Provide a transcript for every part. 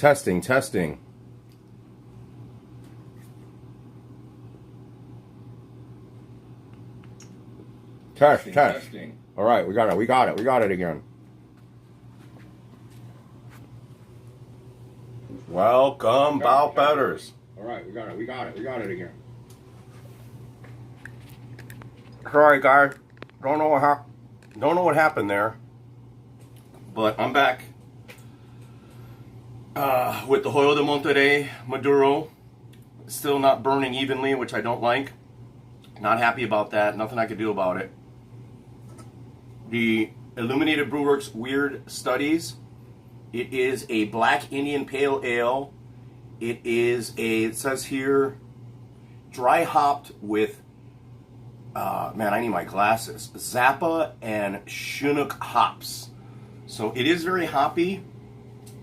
Testing, testing. Test, test. Testing. All right, we got it again. Welcome, bout betters. All right, we got it again. Sorry, guys. Don't know what happened there, but I'm back with the Hoyo de Monterrey Maduro. Still not burning evenly, which I don't like. Not happy about that. Nothing I can do about it. The Illuminated Brewworks Weird Studies. It is a Black Indian Pale Ale. It says here, dry hopped with, man, I need my glasses, Zappa and Chinook hops. So it is very hoppy.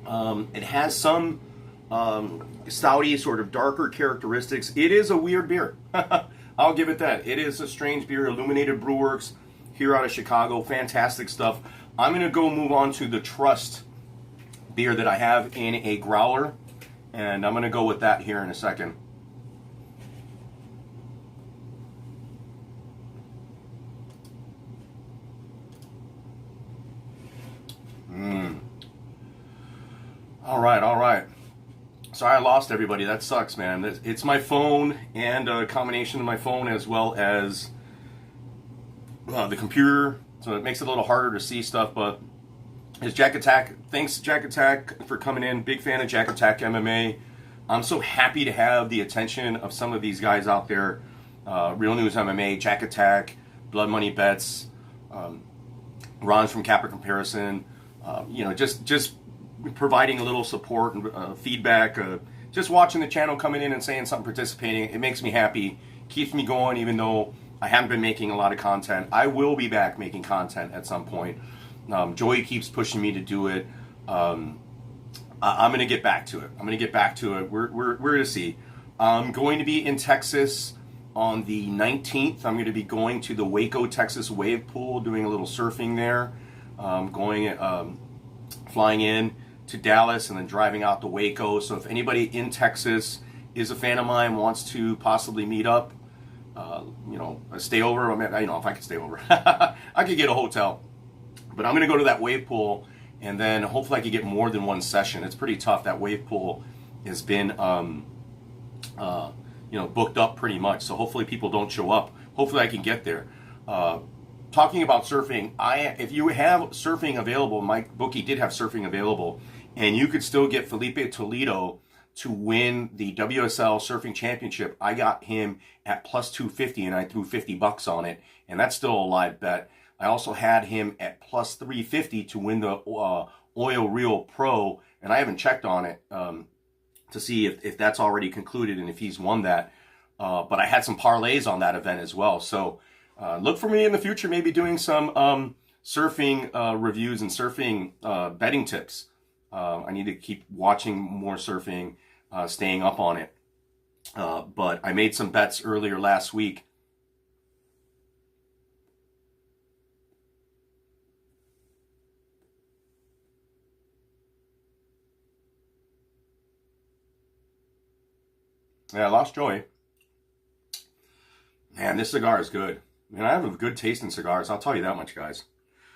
It has some stouty, sort of darker characteristics. It is a weird beer. I'll give it that. It is a strange beer. Illuminated Brewworks here out of Chicago. Fantastic stuff. I'm going to go move on to the Trust beer that I have in a growler. And I'm going to go with that here in a second. All right. Sorry I lost everybody. That sucks, man. It's my phone and a combination of my phone as well as the computer. So it makes it a little harder to see stuff, but it's Jack Attack. Thanks, Jack Attack, for coming in. Big fan of Jack Attack MMA. I'm so happy to have the attention of some of these guys out there. Real News MMA, Jack Attack, Blood Money Bets, Ron's from Capper Comparison. Just providing a little support and feedback. Just watching the channel, coming in and saying something, participating. It makes me happy. Keeps me going, even though I haven't been making a lot of content. I will be back making content at some point. Joey keeps pushing me to do it. I'm going to get back to it. We're going to see. I'm going to be in Texas on the 19th. I'm going to be going to the Waco, Texas wave pool, doing a little surfing there. Flying in to Dallas and then driving out to Waco. So if anybody in Texas is a fan of mine, wants to possibly meet up, stay over. I mean, if I could stay over, I could get a hotel. But I'm going to go to that wave pool, and then hopefully I could get more than one session. It's pretty tough. That wave pool has been, booked up pretty much. So hopefully people don't show up. Hopefully I can get there. Talking about surfing, if you have surfing available, my bookie did have surfing available, and you could still get Felipe Toledo to win the WSL Surfing Championship. I got him at plus 250, and I threw $50 on it, and that's still a live bet. I also had him at plus 350 to win the Oil Real Pro, and I haven't checked on it to see if that's already concluded and if he's won that. But I had some parlays on that event as well. So look for me in the future, maybe doing some surfing reviews and surfing betting tips. I need to keep watching more surfing, staying up on it. But I made some bets earlier last week. Yeah, I lost Joy. Man, this cigar is good. Man, I have a good taste in cigars. I'll tell you that much, guys.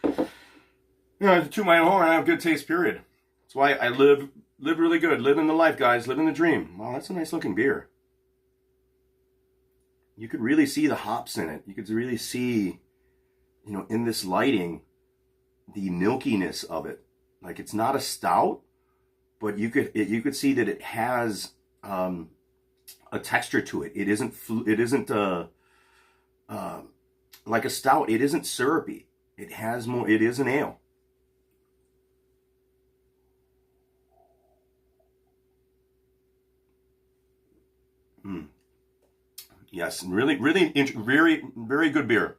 To my own horn, I have good taste, period. That's why I live really good. Living the life, guys. Living the dream. Wow, that's a nice looking beer. You could really see the hops in it. You could really see, in this lighting, the milkiness of it. Like, it's not a stout, but you could see that it has a texture to it. It isn't like a stout. It isn't syrupy. It has more. It is an ale. Yes, really, very, very good beer.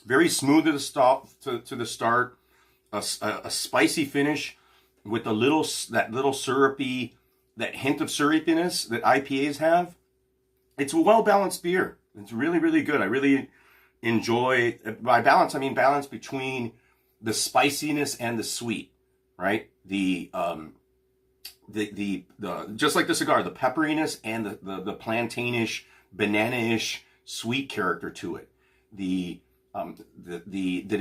Very smooth to the start. A spicy finish with that little syrupy, that hint of syrupiness that IPAs have. It's a well-balanced beer. It's really, really good. I really enjoy, by balance, I mean balance between the spiciness and the sweet, right? the just like the cigar, the pepperiness and the plantainish, banana-ish sweet character to it. That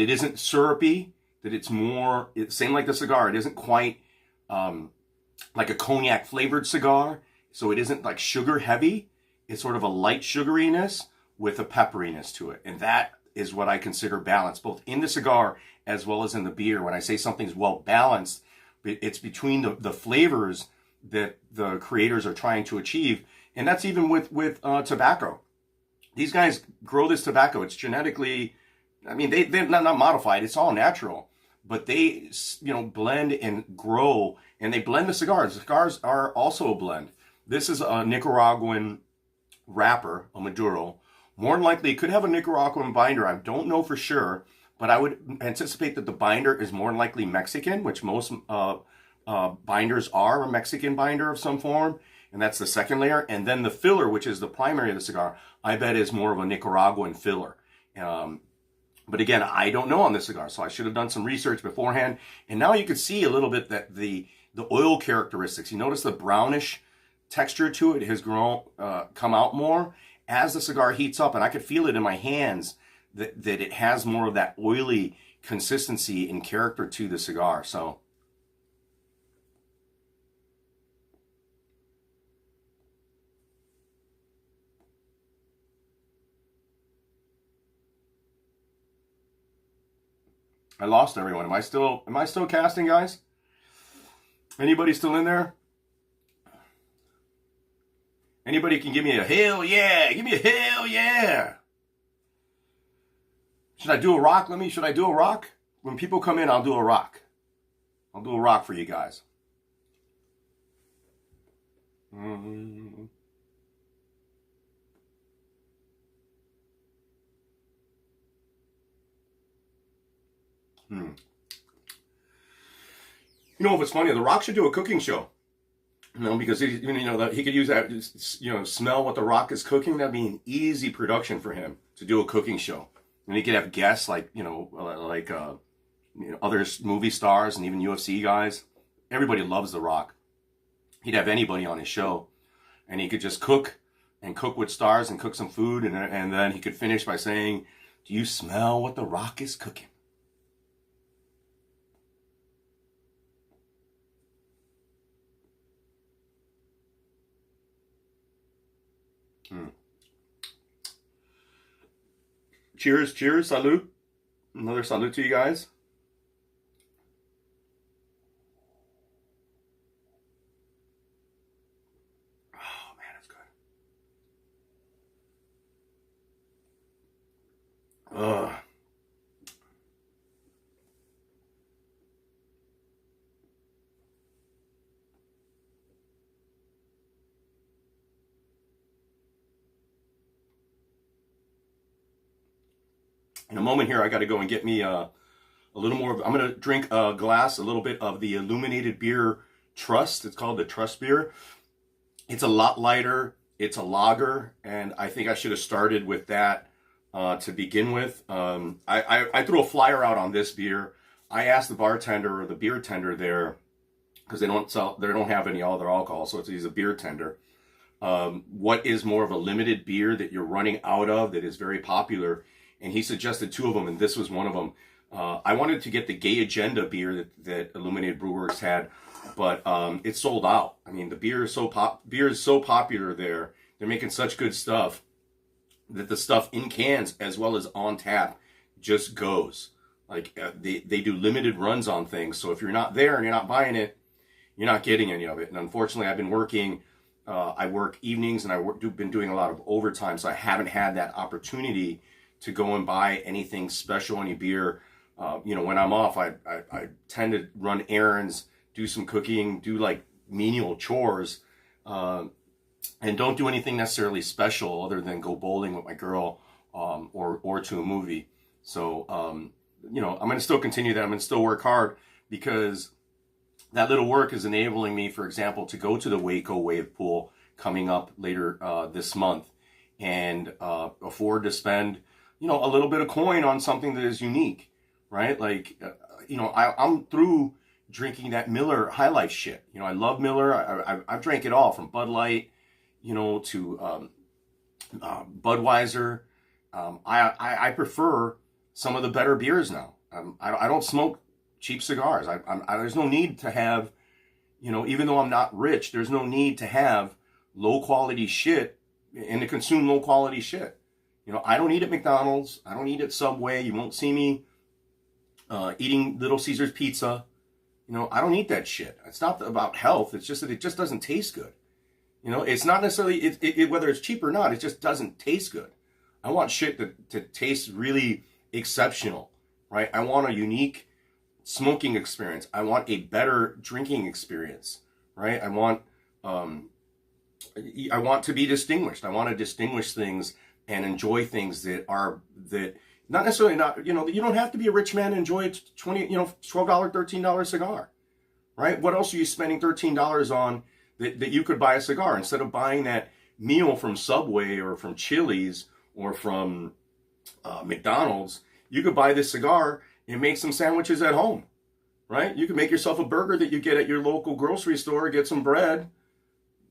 it isn't syrupy, that it's more, same like the cigar, it isn't quite like a cognac flavored cigar, so it isn't like sugar heavy. It's sort of a light sugariness with a pepperiness to it, and that is what I consider balanced, both in the cigar as well as in the beer. When I say something's well balanced, it's between the flavors that the creators are trying to achieve, and that's even with tobacco. These guys grow this tobacco. It's genetically, I mean, they're not modified. It's all natural, but they, blend and grow, and they blend the cigars. The cigars are also a blend. This is a Nicaraguan wrapper, a Maduro. More than likely, it could have a Nicaraguan binder. I don't know for sure, but I would anticipate that the binder is more than likely Mexican, which most binders are a Mexican binder of some form, and that's the second layer. And then the filler, which is the primary of the cigar, I bet is more of a Nicaraguan filler. But again, I don't know on this cigar, so I should have done some research beforehand. And now you can see a little bit that the oil characteristics. You notice the brownish texture to it has come out more as the cigar heats up, and I could feel it in my hands that it has more of that oily consistency and character to the cigar. So I lost everyone. Am I still casting, guys? Anybody still in there? Anybody can give me a hell yeah. Give me a hell yeah. Should I do a rock? Should I do a rock? When people come in, I'll do a rock. I'll do a rock for you guys. Mm-hmm. If it's funny, The Rock should do a cooking show. Because he could use that, smell what The Rock is cooking. That'd be an easy production for him to do a cooking show. And he could have guests like, other movie stars and even UFC guys. Everybody loves The Rock. He'd have anybody on his show, and he could just cook with stars and cook some food, and then he could finish by saying, "Do you smell what The Rock is cooking?" Cheers, salute. Another salute to you guys. Oh man, that's good. Ugh. In a moment here, I got to go and get me a little more. I'm going to drink a little bit of the Illuminated Beer Trust. It's called the Trust beer. It's a lot lighter. It's a lager, and I think I should have started with that to begin with. I threw a flyer out on this beer. I asked the bartender or the beer tender there, because they don't have any other alcohol, so he's a beer tender. What is more of a limited beer that you're running out of that is very popular? And he suggested two of them, and this was one of them. I wanted to get the Gay Agenda beer that Illuminated Brewworks had, but it's sold out. I mean, the beer is so popular there. They're making such good stuff that the stuff in cans as well as on tap just goes. Like they do limited runs on things. So if you're not there and you're not buying it, you're not getting any of it. And unfortunately, I've been working. I work evenings, and I've been doing a lot of overtime, so I haven't had that opportunity to go and buy anything special, any beer. When I'm off, I tend to run errands, do some cooking, do like menial chores, and don't do anything necessarily special other than go bowling with my girl, or to a movie. So, I'm going to still continue that. I'm going to still work hard, because that little work is enabling me, for example, to go to the Waco Wave Pool coming up later this month, and afford to spend a little bit of coin on something that is unique, right? Like, I'm through drinking that Miller High Life shit. You know, I love Miller. I've drank it all from Bud Light, you know, to Budweiser. I prefer some of the better beers now. I don't smoke cheap cigars. There's no need to have, you know, even though I'm not rich, there's no need to have low quality shit and to consume low quality shit. You know, I don't eat at McDonald's. I don't eat at Subway. You won't see me eating Little Caesars pizza. You know, I don't eat that shit. It's not about health. It's just that it just doesn't taste good. You know, it's not necessarily whether it's cheap or not. It just doesn't taste good. I want shit to taste really exceptional, right? I want a unique smoking experience. I want a better drinking experience, right? I want to be distinguished. I want to distinguish things and enjoy things that not necessarily not, you know, you don't have to be a rich man to enjoy a $12, $13 cigar, right? What else are you spending $13 on that you could buy a cigar instead of buying that meal from Subway or from Chili's or from McDonald's? You could buy this cigar and make some sandwiches at home, right? You could make yourself a burger that you get at your local grocery store, get some bread,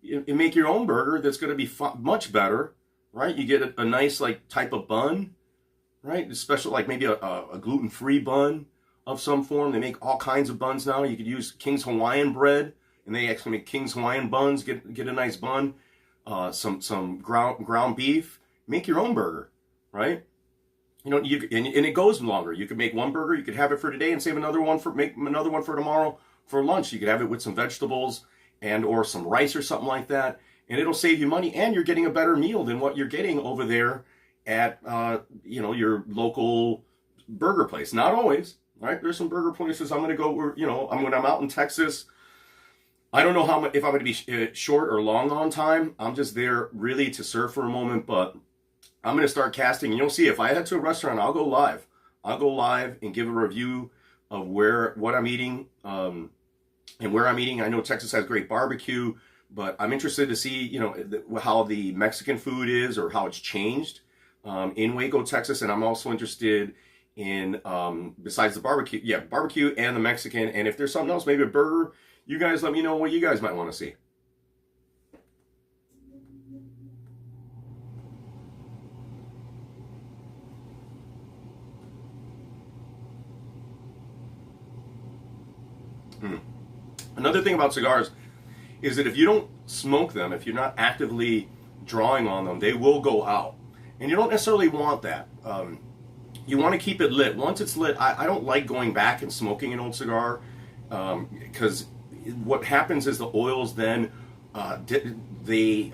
and make your own burger that's going to be much better, right? You get a nice like type of bun, right? Special, like maybe a gluten-free bun of some form. They make all kinds of buns now. You could use King's Hawaiian bread, and they actually make King's Hawaiian buns. Get a nice bun, some ground beef. Make your own burger, right? You know, and it goes longer. You could make one burger. You could have it for today and make another one for tomorrow for lunch. You could have it with some vegetables and or some rice or something like that, and it'll save you money. And you're getting a better meal than what you're getting over there at you know, your local burger place. Not always, right? There's some burger places I'm going to go where, you know, when I'm out in Texas, I don't know if I'm going to be short or long on time. I'm just there really to serve for a moment, but I'm going to start casting. And you'll see, if I head to a restaurant, I'll go live. I'll go live and give a review of what I'm eating and where I'm eating. I know Texas has great barbecue, but I'm interested to see, you know, how the Mexican food is or how it's changed in Waco, Texas. And I'm also interested in, besides the barbecue and the Mexican. And if there's something else, maybe a burger, you guys let me know what you guys might want to see. Another thing about cigars is that if you don't smoke them, if you're not actively drawing on them, they will go out. And you don't necessarily want that. You want to keep it lit. Once it's lit, I don't like going back and smoking an old cigar because what happens is the oils then, they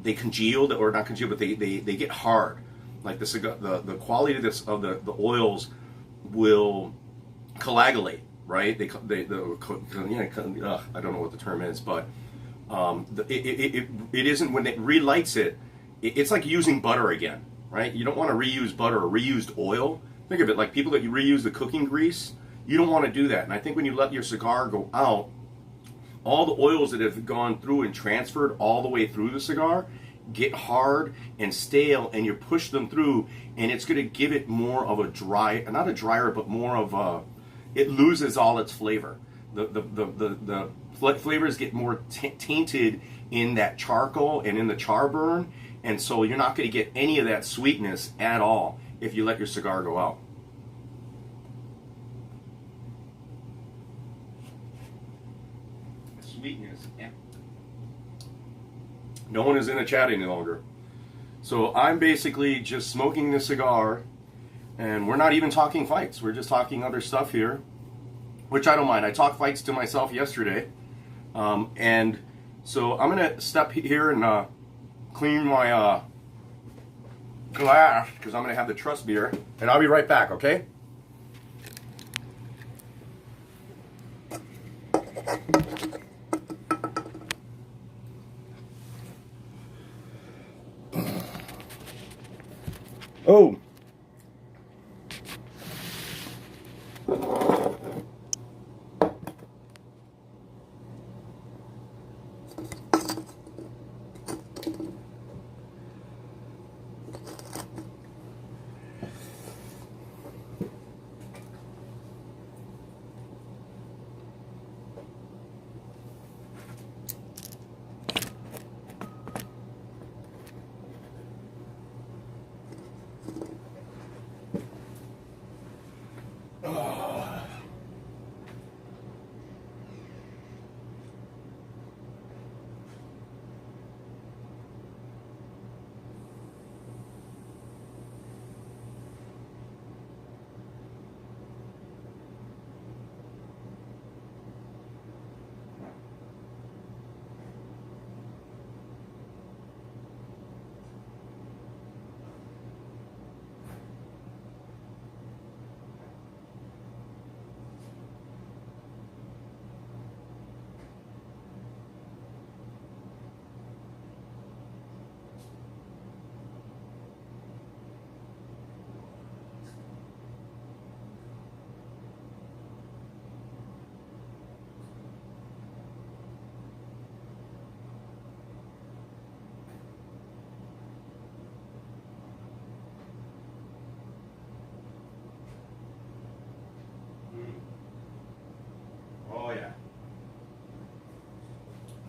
congeal, or not congeal, but they get hard. Like the cigar, the quality of the oils will coagulate. Right? I don't know what the term is, but it isn't, when it relights it, it's like using butter again, right? You don't want to reuse butter or reused oil. Think of it like people that you reuse the cooking grease. You don't want to do that. And I think when you let your cigar go out, all the oils that have gone through and transferred all the way through the cigar get hard and stale, and you push them through, and it's going to give it more of a not a drier, but more of a, it loses all its flavor. The flavors get more tainted in that charcoal and in the char burn, and so you're not going to get any of that sweetness at all if you let your cigar go out. Sweetness. Yeah. No one is in the chat any longer. So I'm basically just smoking the cigar. And we're not even talking fights. We're just talking other stuff here, which I don't mind. I talked fights to myself yesterday. And so I'm going to step here and clean my glass because I'm going to have the Trust beer. And I'll be right back, okay? Oh.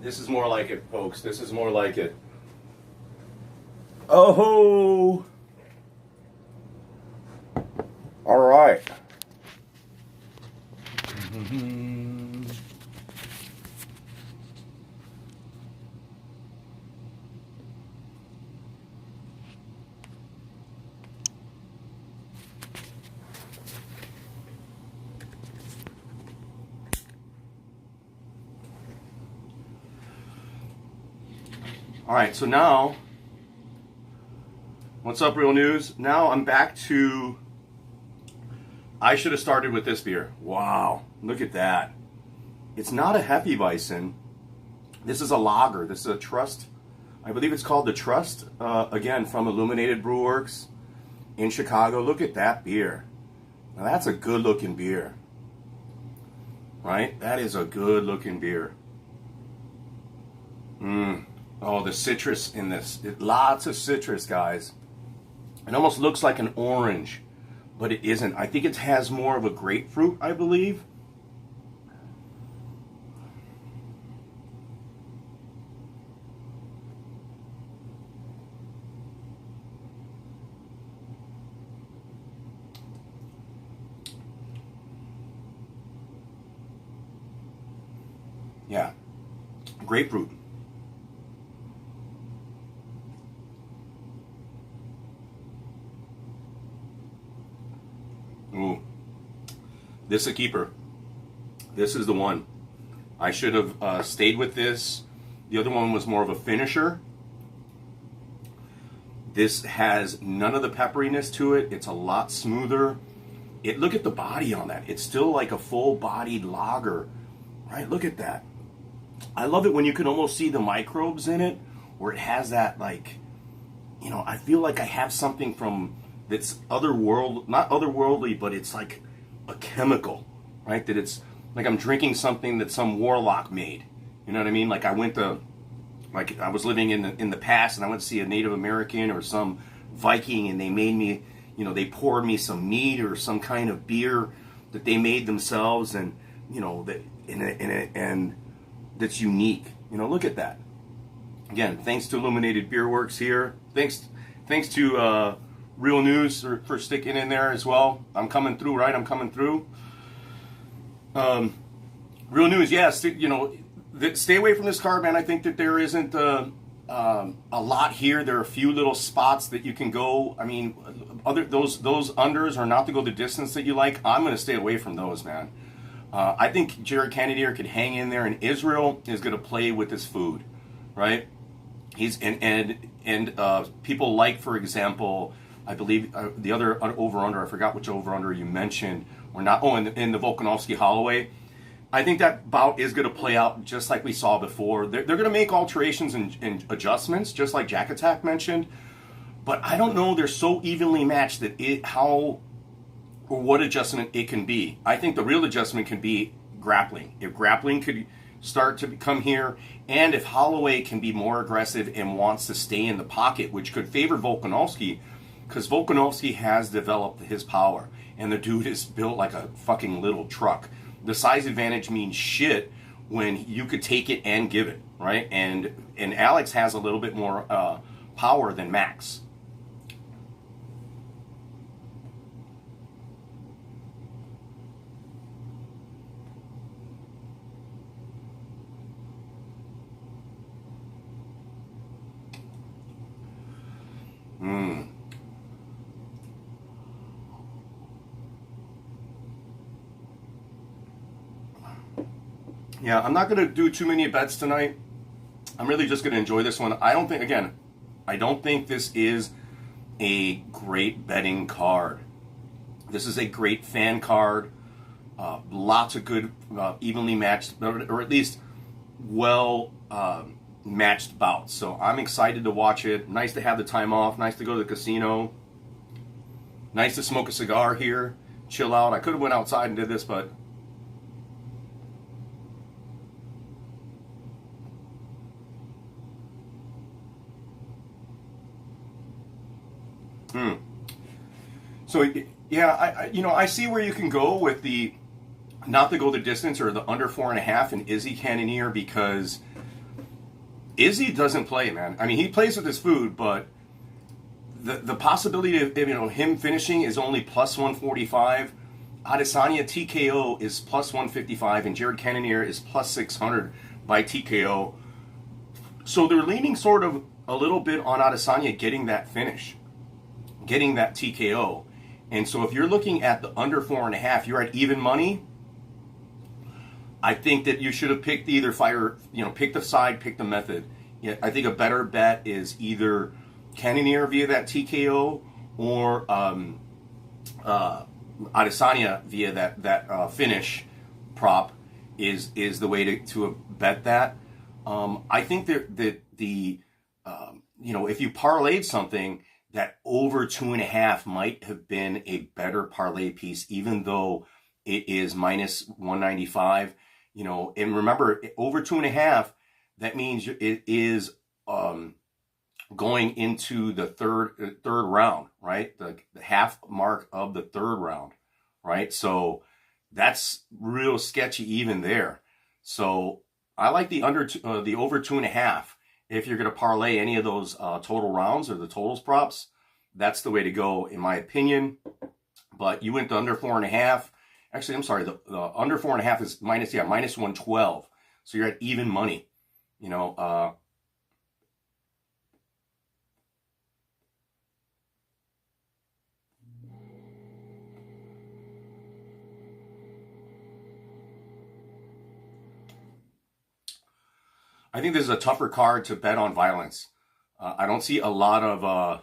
This is more like it, folks. This is more like it. Oh! All right. All right, so now, what's up, Real News? Now I'm back to, I should have started with this beer. Wow, look at that. It's not a Hefeweizen. This is a lager. This is a Trust. I believe it's called the Trust, again, from Illuminated Brewworks in Chicago. Look at that beer. Now that's a good looking beer, right? That is a good looking beer. Oh, the citrus in this. Lots of citrus, guys. It almost looks like an orange, but it isn't. I think it has more of a grapefruit, I believe. Yeah, grapefruit. Ooh, this is a keeper. This is the one. I should have stayed with this. The other one was more of a finisher. This has none of the pepperiness to it. It's a lot smoother. Look at the body on that. It's still like a full-bodied lager, right? Look at that. I love it when you can almost see the microbes in it, where it has that, like, you know, I feel like I have something from that's not otherworldly, but it's like a chemical, right? That it's like I'm drinking something that some warlock made. You know what I mean? Like I was living in the past, and I went to see a Native American or some Viking, and they made me, you know, they poured me some mead or some kind of beer that they made themselves, and you know that and that's unique. You know, look at that. Again, thanks to Illuminated Beer Works here. Thanks to Real News for sticking in there as well. I'm coming through, right? I'm coming through. Real News, yes. You know, stay away from this card, man. I think that there isn't a lot here. There are a few little spots that you can go. I mean, those unders are not to go the distance that you like. I'm going to stay away from those, man. I think Jared Cannonier could hang in there, and Israel is going to play with his food, right? And people like, for example, I believe the other over-under, I forgot which over-under you mentioned, or not. Oh, in the Volkanovski Holloway. I think that bout is going to play out just like we saw before. They're going to make alterations and adjustments, just like Jack Attack mentioned. But I don't know, they're so evenly matched that what adjustment it can be. I think the real adjustment can be grappling. If grappling could start to come here, and if Holloway can be more aggressive and wants to stay in the pocket, which could favor Volkanovski, because Volkanovski has developed his power, and the dude is built like a fucking little truck. The size advantage means shit when you could take it and give it, right? And Alex has a little bit more power than Max. Yeah, I'm not going to do too many bets tonight. I'm really just going to enjoy this one. I don't think this is a great betting card. This is a great fan card. Lots of good, evenly matched, or at least well matched bouts. So I'm excited to watch it. Nice to have the time off. Nice to go to the casino. Nice to smoke a cigar here. Chill out. I could have went outside and did this, but So yeah, I see where you can go with the not to go the distance or the under 4.5 in Izzy Cannonier, because Izzy doesn't play, man. I mean, he plays with his food, but the possibility of him finishing is only plus 145. Adesanya TKO is plus 155, and Jared Cannonier is plus 600 by TKO. So they're leaning sort of a little bit on Adesanya getting that finish, getting that TKO. And so if you're looking at the under 4.5, you're at even money. I think that you should have picked either fire, pick the side, pick the method. Yeah, I think a better bet is either Cannonier via that TKO or Adesanya via that finish prop is the way to bet that. I think that the if you parlayed something, that over 2.5 might have been a better parlay piece, even though it is minus 195. And remember, over 2.5, that means it is going into the third round, right? The half mark of the third round, right? So that's real sketchy even there. So I like the over 2.5. If you're going to parlay any of those total rounds or the totals props, that's the way to go, in my opinion. But you went to under 4.5. Actually, I'm sorry, the under 4.5 is minus 112. So you're at even money. I think this is a tougher card to bet on violence. I don't see a lot of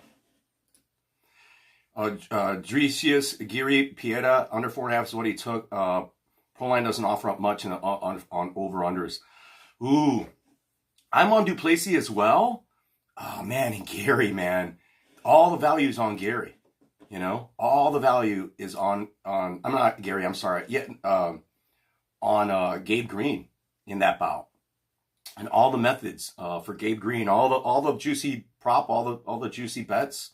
Dricius Giri Pieta. Under 4.5 is what he took. Proline doesn't offer up much on over-unders. Ooh, I'm on Duplessis as well. Oh, man, and Gary, man. All the value is on Gary. All the value is on I'm not Gary, I'm sorry. Yeah, on Gabe Green in that bout. And all the methods for Gabe Green, all the juicy prop, all the juicy bets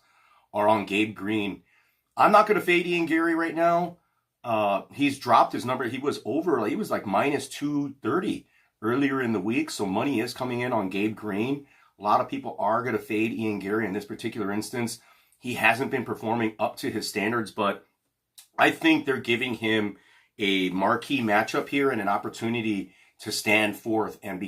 are on Gabe Green. I'm not going to fade Ian Gary right now. He's dropped his number. He was like minus 230 earlier in the week. So money is coming in on Gabe Green. A lot of people are going to fade Ian Gary in this particular instance. He hasn't been performing up to his standards, but I think they're giving him a marquee matchup here and an opportunity to stand forth and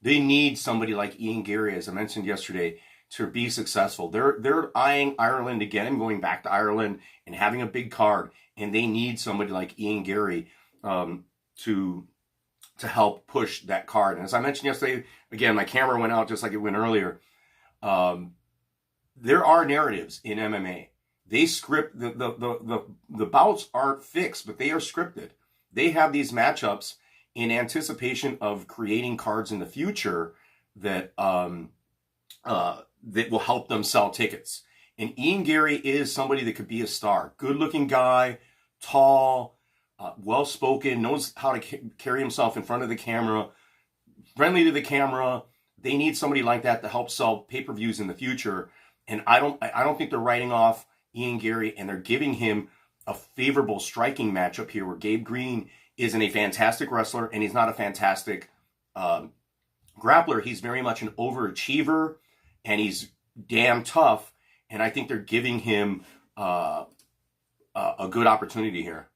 they need somebody like Ian Gary, as I mentioned yesterday, to be successful. They're eyeing Ireland again, going back to Ireland and having a big card, and they need somebody like Ian Gary to help push that card. And as I mentioned yesterday, again, my camera went out just like it went earlier. There are narratives in MMA. They script the bouts aren't fixed, but they are scripted. They have these matchups in anticipation of creating cards in the future that that will help them sell tickets. And Ian Gary is somebody that could be a star. Good-looking guy, tall, well-spoken, knows how to carry himself in front of the camera, friendly to the camera. They need somebody like that to help sell pay-per-views in the future. And I don't think they're writing off Ian Gary, and they're giving him a favorable striking matchup here where Gabe Green isn't a fantastic wrestler, and he's not a fantastic grappler. He's very much an overachiever, and he's damn tough. And I think they're giving him a good opportunity here.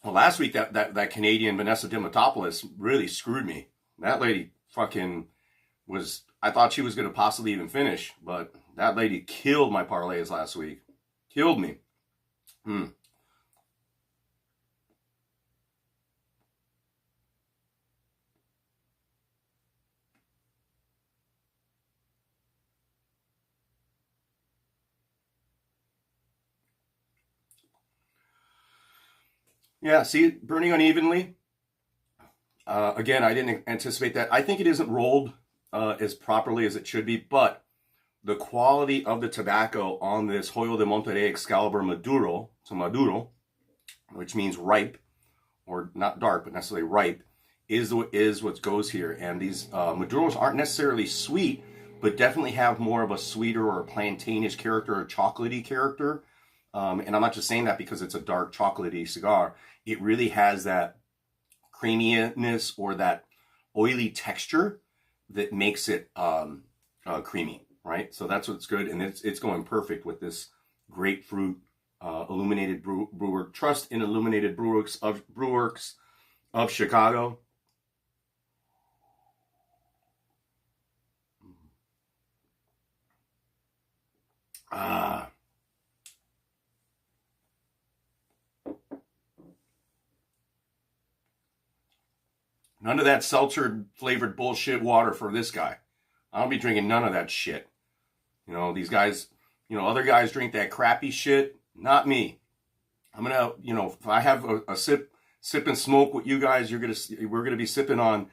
Well, last week that Canadian Vanessa Dimitopoulos really screwed me. That lady fucking was. I thought she was going to possibly even finish, but that lady killed my parlays last week. Killed me. Yeah, see it burning unevenly. Again, I didn't anticipate that. I think it isn't rolled as properly as it should be, but the quality of the tobacco on this Hoyo de Monterrey Excalibur Maduro, which means ripe, or not dark, but necessarily ripe, is what goes here. And these Maduros aren't necessarily sweet, but definitely have more of a sweeter or a plantainish character or chocolatey character. And I'm not just saying that because it's a dark chocolatey cigar. It really has that creaminess or that oily texture that makes it creamy, right? So that's what's good, and it's going perfect with this grapefruit illuminated brewer. Trust in illuminated brewworks of Chicago. Ah. None of that seltzer flavored bullshit water for this guy. I don't be drinking none of that shit. You know, these guys, you know, other guys drink that crappy shit. Not me. I'm gonna, you know, if I have a sip and smoke with you guys, we're gonna be sipping on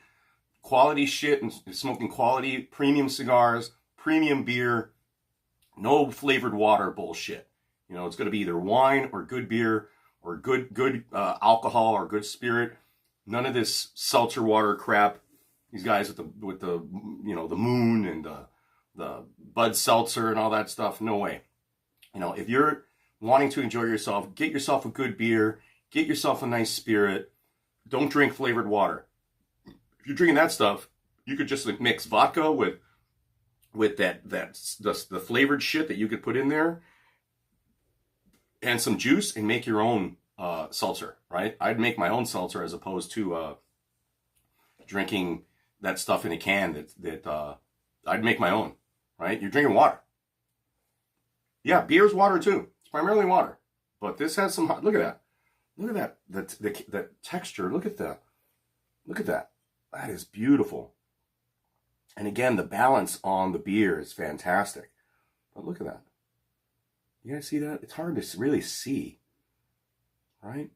quality shit and smoking quality premium cigars, premium beer, no flavored water bullshit. You know, it's gonna be either wine or good beer or good alcohol or good spirit. None of this seltzer water crap. These guys with the you know, the Moon and the Bud Seltzer and all that stuff. No way. You know, if you're wanting to enjoy yourself, get yourself a good beer, get yourself a nice spirit. Don't drink flavored water. If you're drinking that stuff, you could just like mix vodka with the flavored shit that you could put in there and some juice and make your own seltzer, right? I'd make my own seltzer as opposed to drinking that stuff in a can that I'd make my own, right? You're drinking water. Yeah, beer's water too. It's primarily water. But this has some, look at that. Look at that, the texture. Look at that. Look at that. That is beautiful. And again, the balance on the beer is fantastic. But look at that. You guys see that? It's hard to really see, right?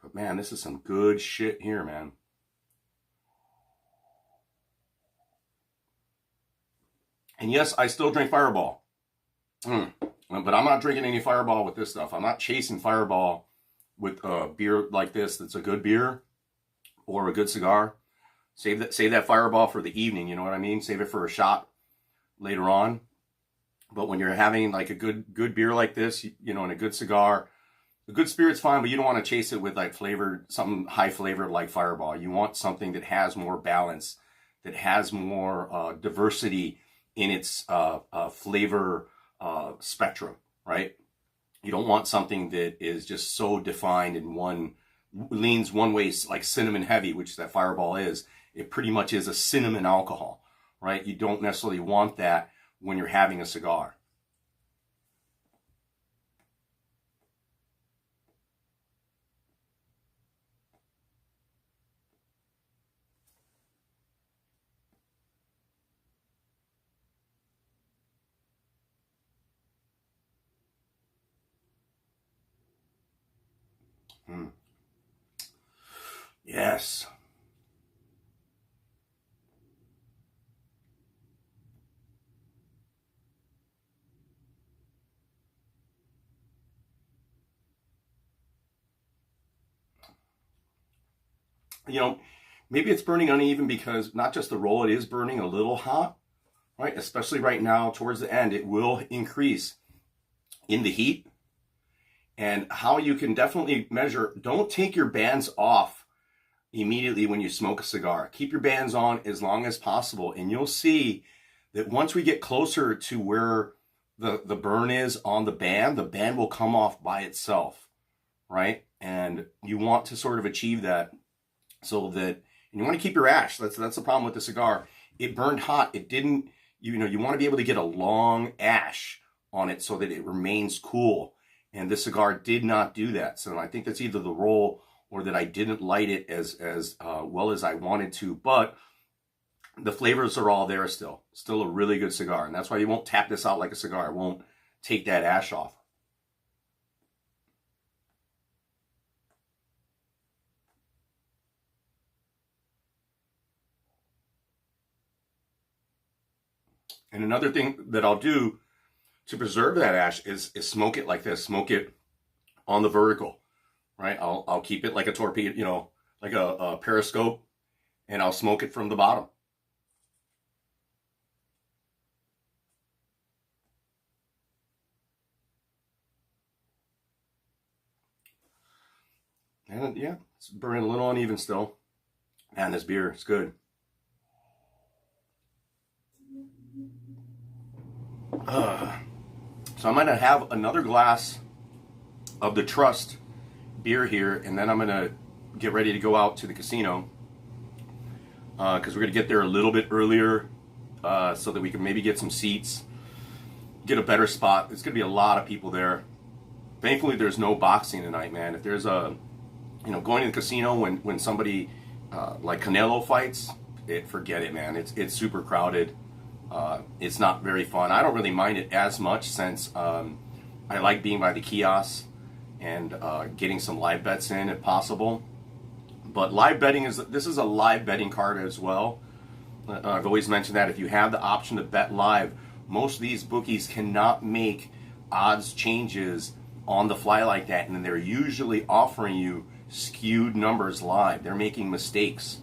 But man, this is some good shit here, man. And yes, I still drink Fireball. But I'm not drinking any Fireball with this stuff. I'm not chasing Fireball with a beer like this that's a good beer or a good cigar. Save that Fireball for the evening, you know what I mean? Save it for a shot later on. But when you're having like a good beer like this, you know, and a good cigar, a good spirit's fine, but you don't want to chase it with like flavored, something high flavored like Fireball. You want something that has more balance, that has more diversity in its flavor spectrum, right? You don't want something that is just so defined in leans one way, like cinnamon heavy, which that Fireball is. It pretty much is a cinnamon alcohol, right? You don't necessarily want that when you're having a cigar. Yes. You know, maybe it's burning uneven because not just the roll, it is burning a little hot, right? Especially right now towards the end, it will increase in the heat. And how you can definitely measure, don't take your bands off immediately when you smoke a cigar. Keep your bands on as long as possible. And you'll see that once we get closer to where the burn is on the band will come off by itself, right? And you want to sort of achieve that so that, and you want to keep your ash. That's the problem with the cigar. It burned hot. It didn't, you know, you want to be able to get a long ash on it so that it remains cool. And this cigar did not do that. So I think that's either the roll or that I didn't light it as well as I wanted to. But the flavors are all there still. Still a really good cigar. And that's why you won't tap this out like a cigar. It won't take that ash off. And another thing that I'll do to preserve that ash is smoke it like this. Smoke it on the vertical, right? I'll keep it like a torpedo, you know, like a periscope, and I'll smoke it from the bottom. And yeah, it's burning a little uneven still. Man, this beer is good. So I'm gonna have another glass of the Trust beer here, and then I'm gonna get ready to go out to the casino because we're gonna get there a little bit earlier so that we can maybe get some seats, get a better spot. There's gonna be a lot of people there. Thankfully, there's no boxing tonight, man. If there's a, going to the casino when somebody like Canelo fights, forget it, man. It's super crowded. It's not very fun. I don't really mind it as much since I like being by the kiosks and getting some live bets in if possible. But live betting this is a live betting card as well. I've always mentioned that if you have the option to bet live, most of these bookies cannot make odds changes on the fly like that, and they're usually offering you skewed numbers live. They're making mistakes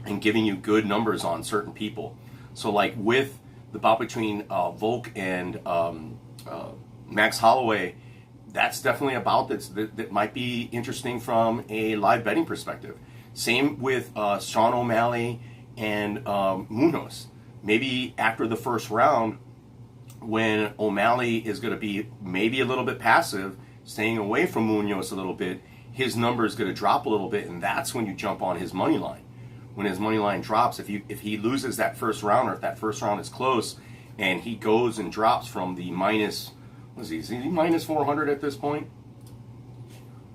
and giving you good numbers on certain people. So like with the bout between Volk and Max Holloway, that's definitely a bout that might be interesting from a live betting perspective. Same with Sean O'Malley and Munoz. Maybe after the first round, when O'Malley is going to be maybe a little bit passive, staying away from Munoz a little bit, his number is going to drop a little bit, and that's when you jump on his money line. When his money line drops, if he loses that first round, or if that first round is close, and he goes and drops from the minus, what is he? Is he minus 400 at this point?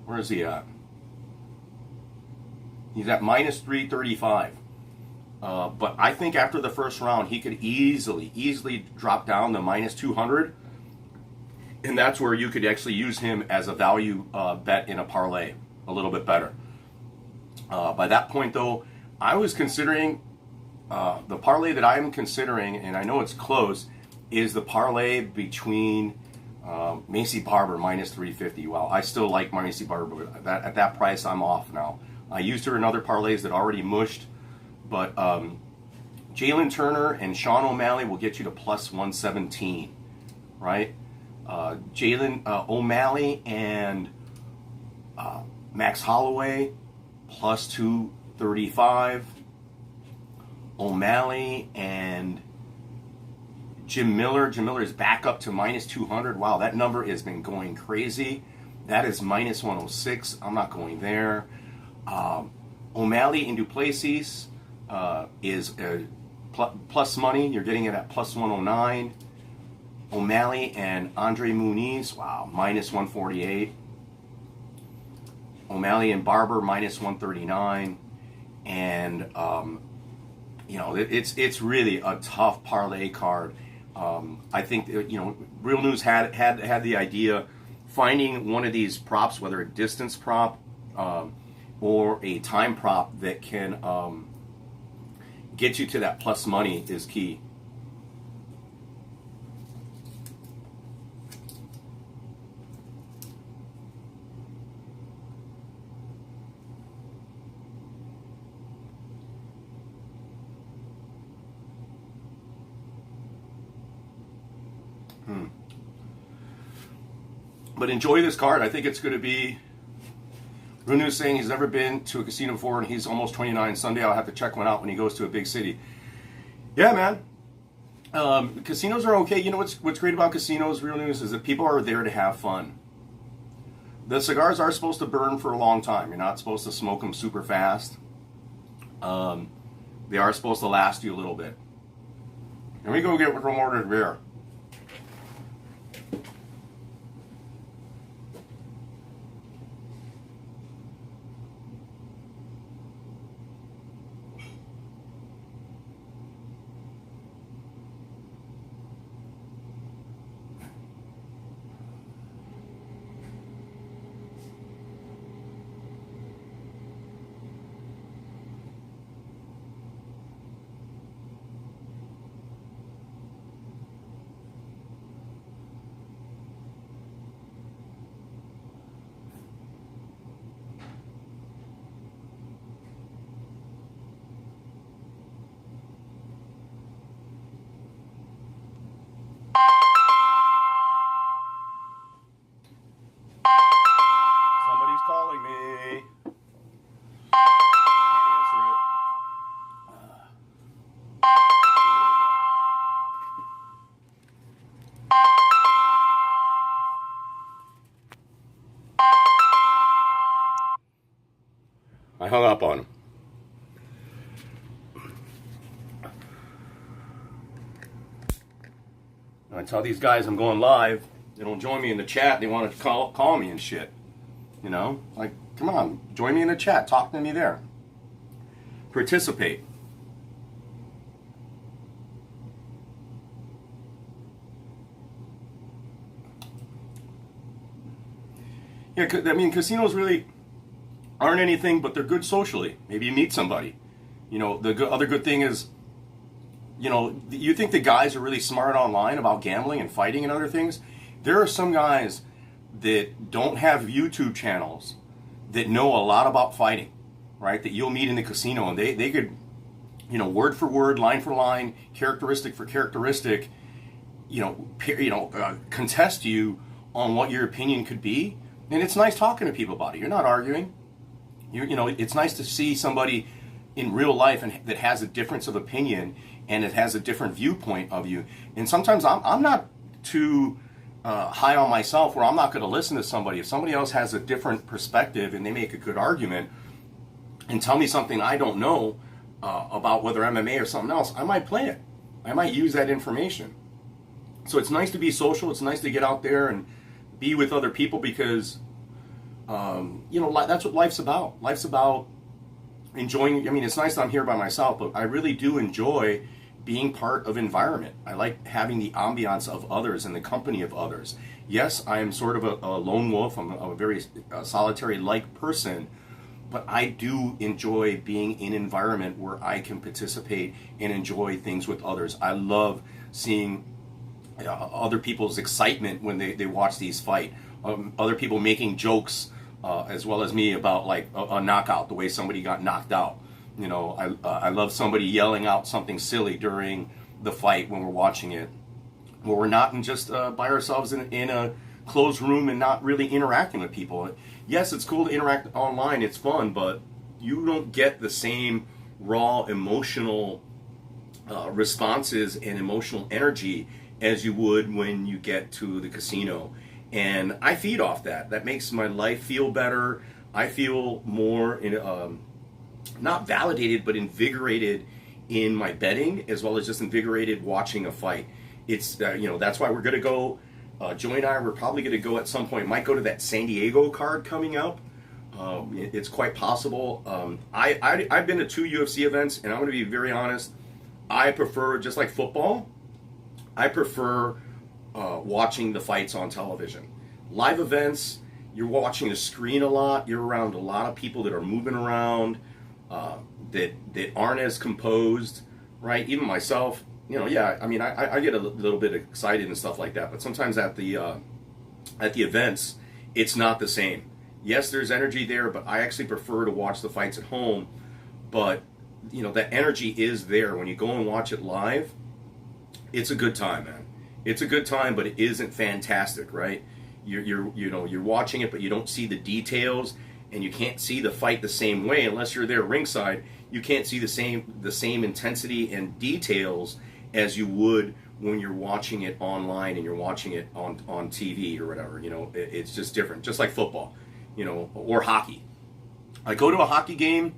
Where is he at? He's at minus 335. But I think after the first round, he could easily drop down to minus 200. And that's where you could actually use him as a value bet in a parlay a little bit better. By that point, though, I was considering, the parlay that I'm considering, and I know it's close, is the parlay between Macy Barber minus 350. Well, I still like Macy Barber, but at that price, I'm off now. I used her in other parlays that already mushed, but Jalen Turner and Sean O'Malley will get you to plus 117, right? Jalen O'Malley and Max Holloway plus 235. O'Malley and Jim Miller. Jim Miller is back up to minus 200. Wow, that number has been going crazy. That is minus 106. I'm not going there. O'Malley and Duplessis is plus money. You're getting it at plus 109. O'Malley and Andre Muniz, wow, minus 148. O'Malley and Barber, minus 139. And, it's really a tough parlay card. I think, Real News had the idea, finding one of these props, whether a distance prop or a time prop that can get you to that plus money is key. But enjoy this card. I think it's going to be... Runu's saying he's never been to a casino before, and he's almost 29. Sunday I'll have to check one out when he goes to a big city. Yeah, man. Casinos are okay. You know what's great about casinos, Real News, is that people are there to have fun. The cigars are supposed to burn for a long time. You're not supposed to smoke them super fast. They are supposed to last you a little bit. Let me go get one more of beer. I hung up on him. I tell these guys I'm going live. They don't join me in the chat. They want to call me and shit. You know? Like, come on. Join me in the chat. Talk to me there. Participate. Yeah, I mean, casinos really aren't anything, but they're good socially. Maybe you meet somebody. You know, the other good thing is, you know, you think the guys are really smart online about gambling and fighting and other things. There are some guys that don't have YouTube channels that know a lot about fighting, right? That you'll meet in the casino, and they could, you know, word for word, line for line, characteristic for characteristic, contest you on what your opinion could be. And it's nice talking to people about it. You're not arguing. You know, it's nice to see somebody in real life and that has a difference of opinion and it has a different viewpoint of you. And sometimes I'm not too high on myself where I'm not going to listen to somebody. If somebody else has a different perspective and they make a good argument and tell me something I don't know about whether MMA or something else, I might play it. I might use that information. So it's nice to be social. It's nice to get out there and be with other people because, that's what life's about. Life's about enjoying. I mean, it's nice that I'm here by myself, but I really do enjoy being part of environment. I like having the ambiance of others and the company of others. Yes, I am sort of a lone wolf. I'm a very solitary-like person, but I do enjoy being in an environment where I can participate and enjoy things with others. I love seeing other people's excitement when they watch these fight. Other people making jokes as well as me about like a knockout, the way somebody got knocked out. You know, I love somebody yelling out something silly during the fight when we're watching it, where we're not just by ourselves in a closed room and not really interacting with people. Yes, it's cool to interact online, it's fun, but you don't get the same raw emotional responses and emotional energy as you would when you get to the casino. And I feed off that. That makes my life feel better. I feel more not validated, but invigorated in my betting, as well as just invigorated watching a fight. It's that's why we're gonna go. Joey and I, we're probably gonna go at some point. Might go to that San Diego card coming up. It's quite possible. I've been to 2 UFC events, and I'm gonna be very honest. I prefer, just like football, I prefer watching the fights on television. Live events, you're watching a screen a lot. You're around a lot of people that are moving around, that aren't as composed, right? Even myself, I mean, I get a little bit excited and stuff like that. But sometimes at the events, it's not the same. Yes, there's energy there, but I actually prefer to watch the fights at home. But that energy is there when you go and watch it live. It's a good time, man. It's a good time, but it isn't fantastic, right? You're watching it, but you don't see the details, and you can't see the fight the same way unless you're there ringside. You can't see the same intensity and details as you would when you're watching it online and you're watching it on TV or whatever. It's just different. Just like football, or hockey. I go to a hockey game,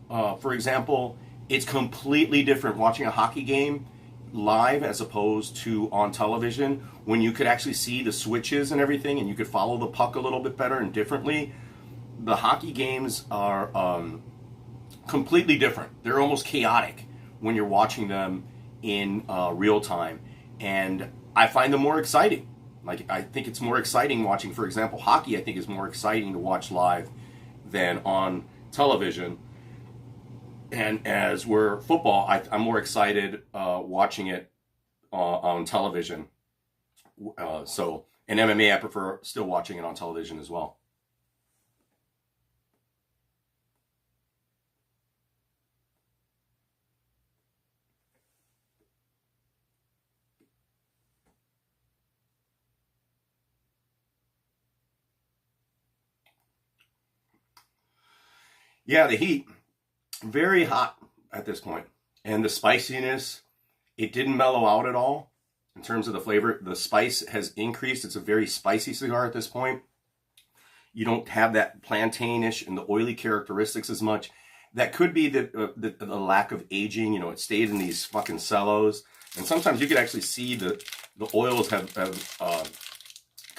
for example. It's completely different watching a hockey game live as opposed to on television, when you could actually see the switches and everything, and you could follow the puck a little bit better and differently. The hockey games are completely different. They're almost chaotic when you're watching them in real time, and I find them more exciting. Like, I think it's more exciting watching, for example, hockey. I think is more exciting to watch live than on television. And as we're football, I'm more excited watching it on television. And MMA, I prefer still watching it on television as well. Yeah, the heat, very hot at this point. And the spiciness, it didn't mellow out at all in terms of the flavor. The spice has increased. It's a very spicy cigar at this point. You don't have that plantainish and the oily characteristics as much. That could be the lack of aging. You know, it stayed in these fucking cellos. And sometimes you could actually see the oils have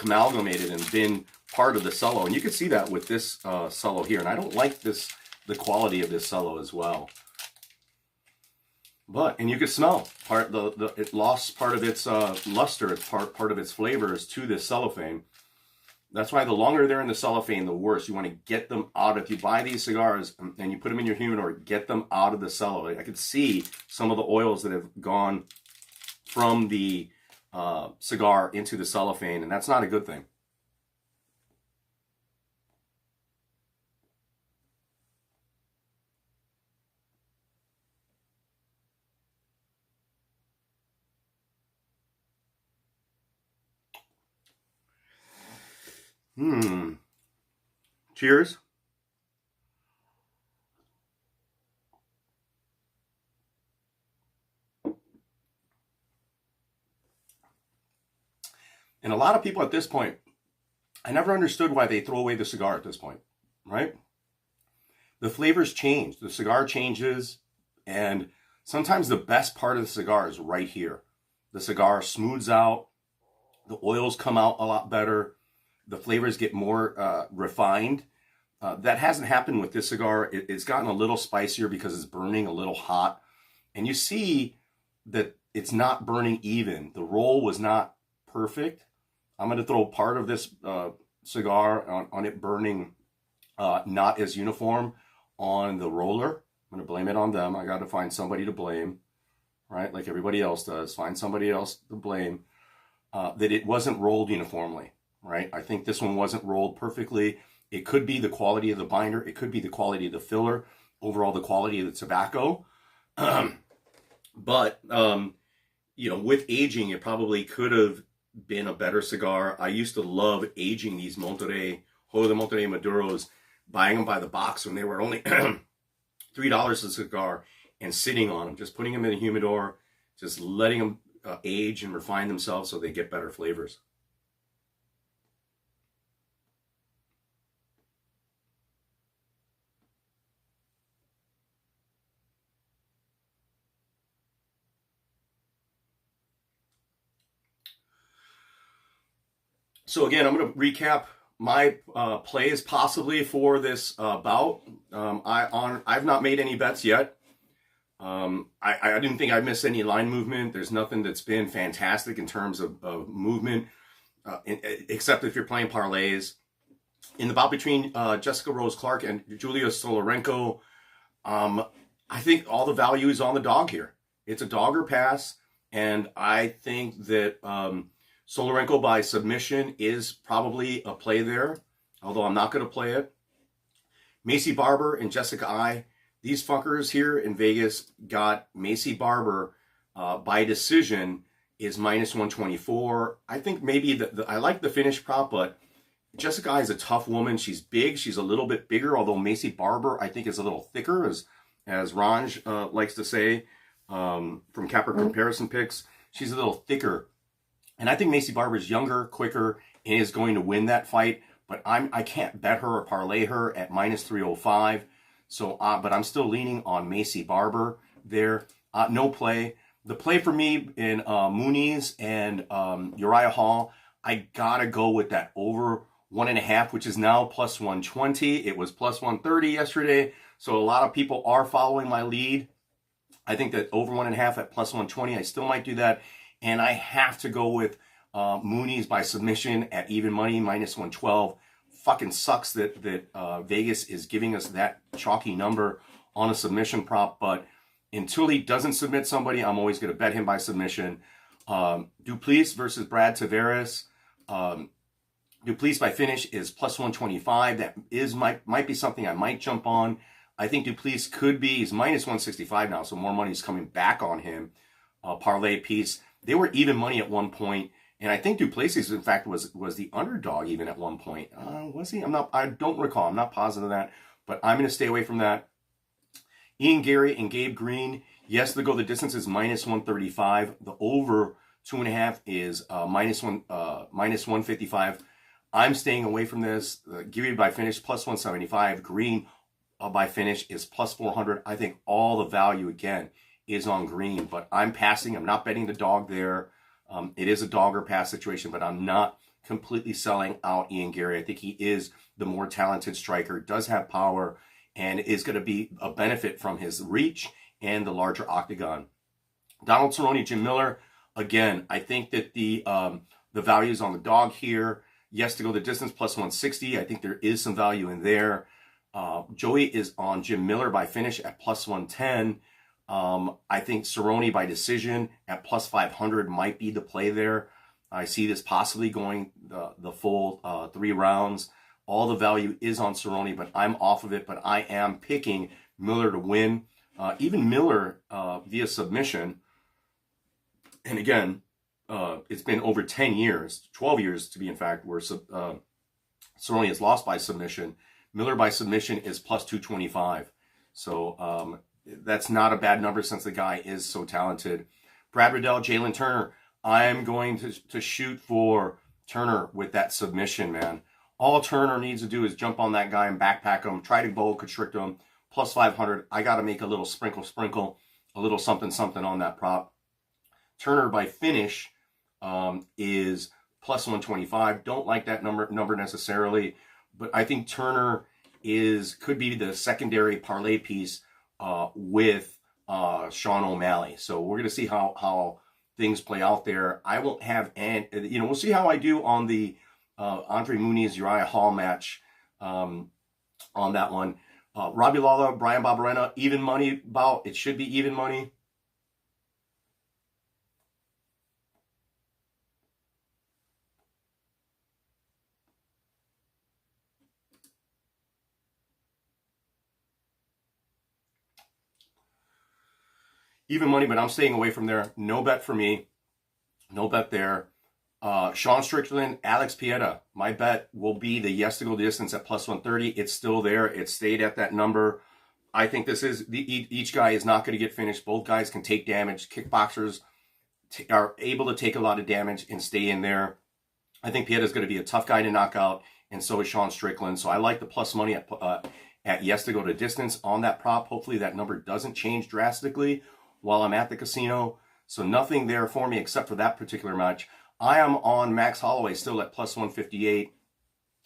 amalgamated and been part of the cello. And you can see that with this cello here. And I don't like the quality of this cello as well. But, and you can smell it lost part of its luster, it's part of its flavors to this cellophane. That's why the longer they're in the cellophane, the worse. You want to get them out. If you buy these cigars and you put them in your humidor, get them out of the cello. I could see some of the oils that have gone from the cigar into the cellophane, and that's not a good thing. Cheers. And a lot of people at this point, I never understood why they throw away the cigar at this point, right? The flavors change, the cigar changes, and sometimes the best part of the cigar is right here. The cigar smooths out, the oils come out a lot better, the flavors get more refined. That hasn't happened with this cigar. It's gotten a little spicier because it's burning a little hot. And you see that it's not burning even. The roll was not perfect. I'm going to throw part of this cigar on it burning not as uniform on the roller. I'm going to blame it on them. I got to find somebody to blame, right? Like everybody else does. Find somebody else to blame that it wasn't rolled uniformly, right? I think this one wasn't rolled perfectly. It could be the quality of the binder. It could be the quality of the filler. Overall, the quality of the tobacco. But, you know, with aging, it probably could have been a better cigar. I used to love aging these Monterey, Joya de Monterey Maduros, buying them by the box when they were only $3 a cigar and sitting on them, just putting them in a humidor, just letting them age and refine themselves so they get better flavors. So again, I'm going to recap my plays possibly for this bout. I've not made any bets yet. I didn't think I'd miss any line movement. There's nothing that's been fantastic in terms of movement, except if you're playing parlays. In the bout between Jessica Rose Clark and Julia Solorenko, I think all the value is on the dog here. It's a dog or pass, and I think that Solorenko by submission is probably a play there, although I'm not going to play it. Macy Barber and Jessica I, these fuckers here in Vegas got Macy Barber by decision is minus 124. I think maybe I like the finish prop, but Jessica I is a tough woman. She's big. She's a little bit bigger, although Macy Barber I think is a little thicker, as Ranj likes to say from Capper Comparison Picks. She's a little thicker. And I think Macy Barber is younger, quicker, and is going to win that fight. But I can't bet her or parlay her at minus 305. So, but I'm still leaning on Macy Barber there. No play. The play for me in Muniz and Uriah Hall, I gotta go with that over 1.5, which is now plus 120. It was plus 130 yesterday. So a lot of people are following my lead. I think that over 1.5 at plus 120, I still might do that. And I have to go with Muniz by submission at even money, minus 112. Fucking sucks that Vegas is giving us that chalky number on a submission prop. But until he doesn't submit somebody, I'm always going to bet him by submission. Duplessis versus Brad Tavares. Duplessis by finish is plus 125. That might be something I might jump on. I think Duplessis could be, he's minus 165 now, so more money is coming back on him. Parlay piece. They were even money at one point, and I think Duplessis, in fact, was the underdog even at one point. Was he? I don't recall. I'm not positive of that, but I'm going to stay away from that. Ian Gary and Gabe Green. Yes, the go the distance is minus 135. The over 2.5 is minus 155. I'm staying away from this. Geary by finish plus 175. Green by finish is plus 400. I think all the value again is on green, but I'm passing. I'm not betting the dog there. It is a dog or pass situation, but I'm not completely selling out Ian Gary. I think he is the more talented striker, does have power, and is going to be a benefit from his reach and the larger octagon. Donald Cerrone, Jim Miller. Again, I think that the value is on the dog here. Yes, to go the distance plus 160. I think there is some value in there. Joey is on Jim Miller by finish at plus 110. I think Cerrone by decision at plus 500 might be the play there. I see this possibly going the full 3 rounds. All the value is on Cerrone, but I'm off of it. But I am picking Miller to win. Even Miller via submission. And again, it's been over 10 years, 12 years to be in fact, where Cerrone has lost by submission. Miller by submission is plus 225. So that's not a bad number since the guy is so talented. Brad Riddell, Jalen Turner. I'm going to shoot for Turner with that submission, man. All Turner needs to do is jump on that guy and backpack him, try to bow constrict him, plus 500. I got to make a little sprinkle, a little something on that prop. Turner by finish is plus 125. Don't like that number necessarily, but I think Turner could be the secondary parlay piece with Sean O'Malley. So we're going to see how things play out there. I won't have, and we'll see how I do on the Andre Muniz Uriah Hall match on that one. Robbie Lawler, Brian Barberena, even money bout. It should be even money. Even money, but I'm staying away from there. No bet for me. No bet there. Sean Strickland, Alex Pieta. My bet will be the yes to go the distance at plus 130. It's still there. It stayed at that number. I think this is, each guy is not going to get finished. Both guys can take damage. Kickboxers are able to take a lot of damage and stay in there. I think Pieta is going to be a tough guy to knock out, and so is Sean Strickland. So I like the plus money at yes to go to distance on that prop. Hopefully that number doesn't change drastically while I'm at the casino. So nothing there for me except for that particular match. I am on Max Holloway still at plus 158.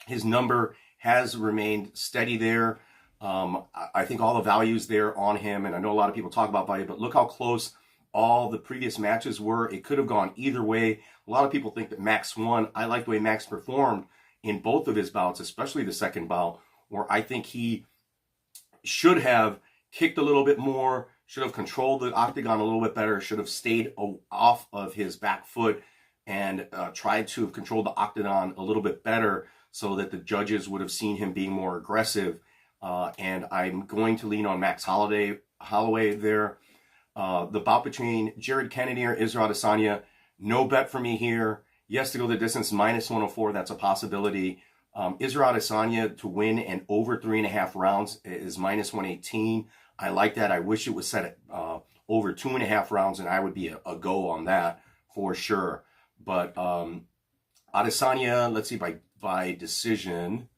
His number has remained steady there. I think all the values there on him, and I know a lot of people talk about value, but look how close all the previous matches were. It could have gone either way. A lot of people think that Max won. I like the way Max performed in both of his bouts, especially the second bout, where I think he should have kicked a little bit more, should have controlled the octagon a little bit better, should have stayed off of his back foot and tried to have controlled the octagon a little bit better so that the judges would have seen him being more aggressive. And I'm going to lean on Max Holloway there. The bout between Jared Cannonier, Israel Adesanya, no bet for me here. Yes to go the distance, minus 104, that's a possibility. Israel Adesanya to win and over 3.5 rounds is minus 118. I like that. I wish it was set at over 2.5 rounds, and I would be a go on that for sure. But Adesanya, let's see, by decision.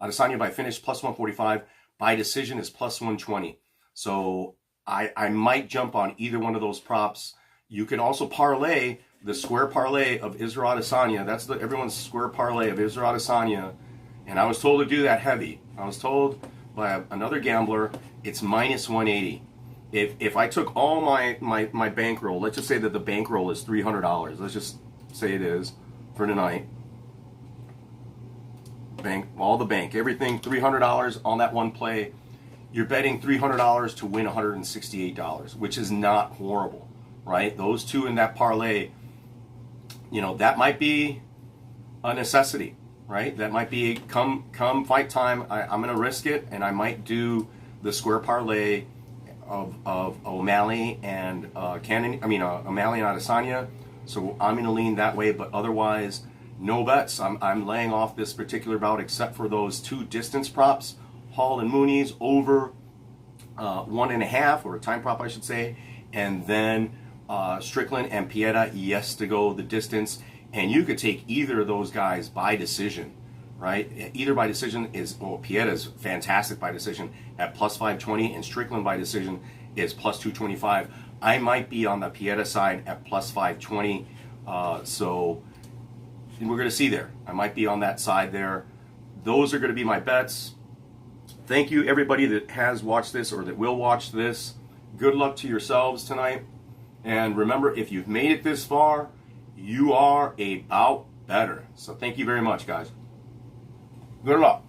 Adesanya by finish plus 145. By decision is plus 120. So I might jump on either one of those props. You can also parlay the square parlay of Israel Adesanya. That's everyone's square parlay of Israel Adesanya. And I was told to do that heavy. I was told by another gambler, it's minus 180. If I took all my bankroll, let's just say that the bankroll is $300. Let's just say it is for tonight. All the bank, everything, $300 on that one play. You're betting $300 to win $168, which is not horrible, right? Those two in that parlay, that might be a necessity, right? That might be come fight time. I'm going to risk it, and I might do the square parlay of O'Malley and O'Malley and Adesanya. So I'm going to lean that way, but otherwise, no bets. I'm laying off this particular bout except for those two distance props, Hall and Muniz over 1.5, or a time prop I should say, and then Strickland and Pieta, yes, to go the distance. And you could take either of those guys by decision, right? Either by decision is, well, Pieta's fantastic by decision at plus 520, and Strickland by decision is plus 225. I might be on the Pieta side at plus 520, so we're going to see there. I might be on that side there. Those are going to be my bets. Thank you, everybody that has watched this or that will watch this. Good luck to yourselves tonight. And remember, if you've made it this far, you are about better. So thank you very much, guys. Good luck.